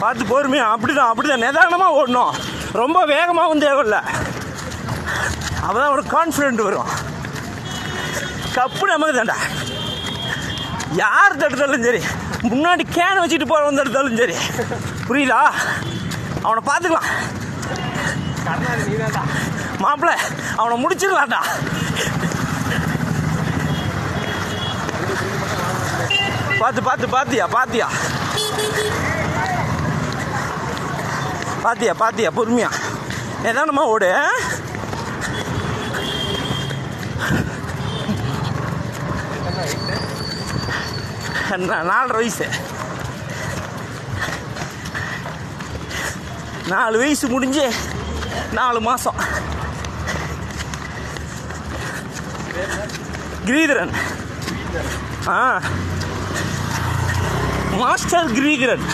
பார்த்து பொறுமையா. அப்படிதான் நிதானமாக ஓடணும். ரொம்ப வேகமாகவும் தேவையில்லை. அப்போதான் ஒரு கான்ஃபிடென்ட் வரும். கப்பு நமக்கு தாண்டா. யார் தடுத்தாலும் சரி, முன்னாடி கேனை வச்சுட்டு போகிறவன் தடுத்தாலும் சரி, புரியுதா? அவனை பார்த்துக்கலாம். மாப்பிள்ள அவனை முடிச்சிடலாம்டா. பாத்தியா பொறுமையா ஏதானம்மா ஓடு. 4.5 வயசு. 4 வயசு முடிஞ்சு 4 மாதம். கிரீதரன். மாஸ்டர் கிரீதரன்.